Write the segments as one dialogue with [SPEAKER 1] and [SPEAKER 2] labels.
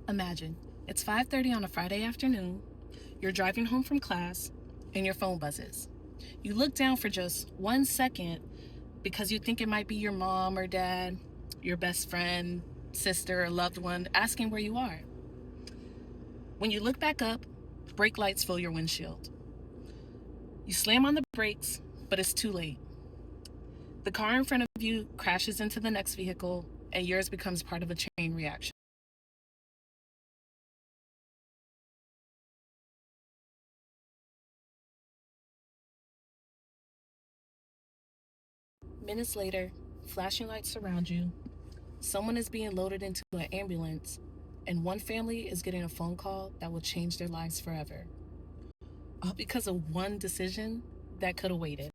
[SPEAKER 1] Imagine, it's 5:30 on a Friday afternoon, you're driving home from class, and your phone buzzes. You look down for just 1 second because you think it might be your mom or dad, your best friend, sister, or loved one asking where you are. When you look back up, brake lights fill your windshield. You slam on the brakes, but it's too late. The car in front of you crashes into the next vehicle, and yours becomes part of a chain reaction. Minutes later, flashing lights surround you, someone is being loaded into an ambulance, and one family is getting a phone call that will change their lives forever. All because of one decision that could have waited.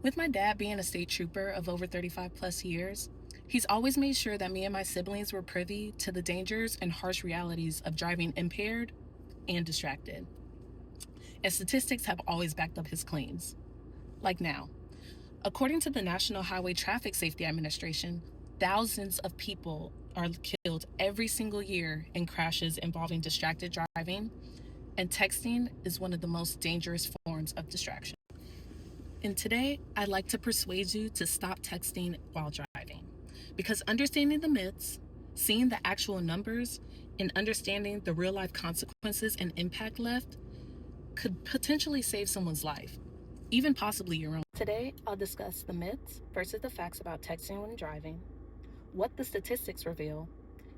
[SPEAKER 1] With my dad being a state trooper of over 35 plus years, he's always made sure that me and my siblings were privy to the dangers and harsh realities of driving impaired and distracted. And statistics have always backed up his claims. Like now, according to the National Highway Traffic Safety Administration, thousands of people are killed every single year in crashes involving distracted driving, and texting is one of the most dangerous forms of distraction. And today, I'd like to persuade you to stop texting while driving, because understanding the myths, seeing the actual numbers, and understanding the real life consequences and impact left could potentially save someone's life, even possibly your own. Today, I'll discuss the myths versus the facts about texting when driving, what the statistics reveal,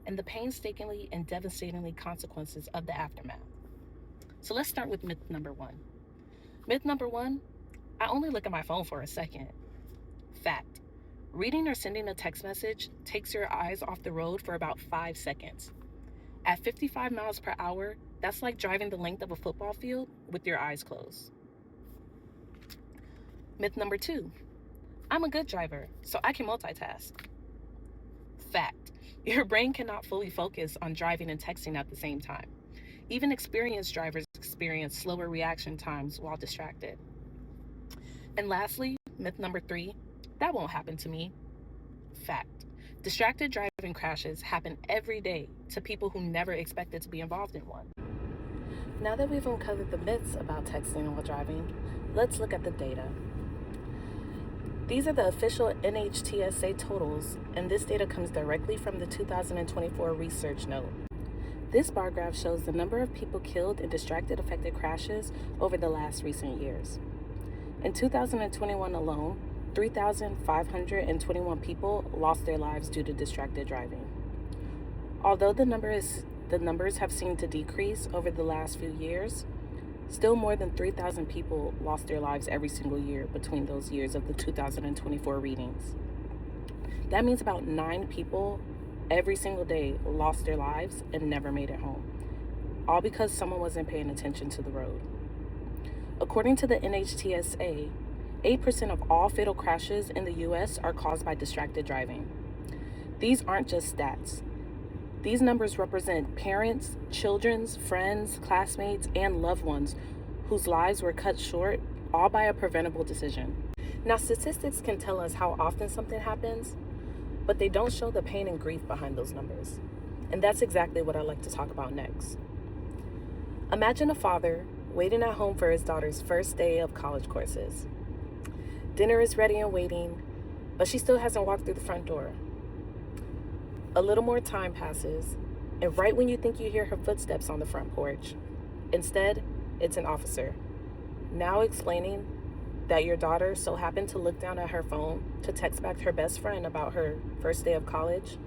[SPEAKER 1] and the painstakingly and devastatingly consequences of the aftermath. So let's start with myth number one. Myth number one, I only look at my phone for a second. Fact, reading or sending a text message takes your eyes off the road for about 5 seconds. At 55 miles per hour, that's like driving the length of a football field with your eyes closed. Myth number two, I'm a good driver, so I can multitask. Fact, your brain cannot fully focus on driving and texting at the same time. Even experienced drivers experience slower reaction times while distracted. And lastly, myth number three, that won't happen to me. Fact, distracted driving crashes happen every day to people who never expected to be involved in one. Now that we've uncovered the myths about texting while driving, let's look at the data. These are the official NHTSA totals, and this data comes directly from the 2024 research note. This bar graph shows the number of people killed in distracted-affected crashes over the last recent years. In 2021 alone, 3,521 people lost their lives due to distracted driving. Although the numbers have seemed to decrease over the last few years, still more than 3,000 people lost their lives every single year between those years of the 2024 readings. That means about 9 people every single day lost their lives and never made it home, all because someone wasn't paying attention to the road. According to the NHTSA, 8% of all fatal crashes in the U.S. are caused by distracted driving. These aren't just stats. These numbers represent parents, children's, friends, classmates, and loved ones whose lives were cut short, all by a preventable decision. Now, statistics can tell us how often something happens, but they don't show the pain and grief behind those numbers. And that's exactly what I'd like to talk about next. Imagine a father waiting at home for his daughter's first day of college courses. Dinner is ready and waiting, but she still hasn't walked through the front door. A little more time passes, and right when you think you hear her footsteps on the front porch, instead, it's an officer, now explaining that your daughter so happened to look down at her phone to text back her best friend about her first day of college,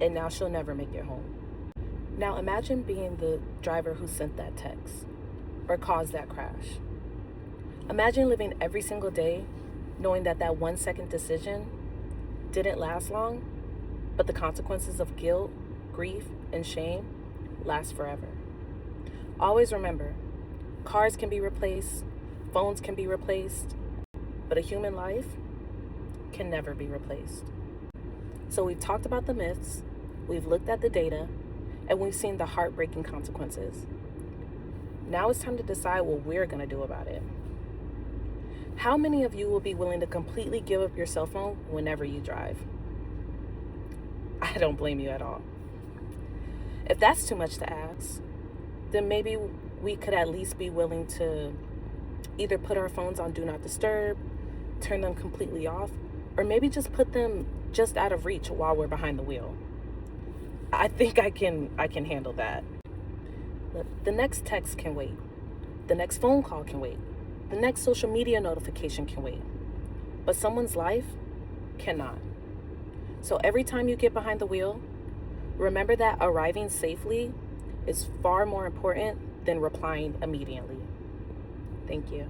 [SPEAKER 1] and now she'll never make it home. Now imagine being the driver who sent that text or caused that crash. Imagine living every single day knowing that that 1 second decision didn't last long, but the consequences of guilt, grief, and shame last forever. Always remember, cars can be replaced, phones can be replaced, but a human life can never be replaced. So we've talked about the myths, we've looked at the data, and we've seen the heartbreaking consequences. Now it's time to decide what we're going to do about it. How many of you will be willing to completely give up your cell phone whenever you drive? I don't blame you at all. If that's too much to ask, then maybe we could at least be willing to either put our phones on Do Not Disturb, turn them completely off, or maybe just put them just out of reach while we're behind the wheel. I think I can handle that. The next text can wait. The next phone call can wait. The next social media notification can wait. But someone's life cannot. So every time you get behind the wheel, remember that arriving safely is far more important than replying immediately. Thank you.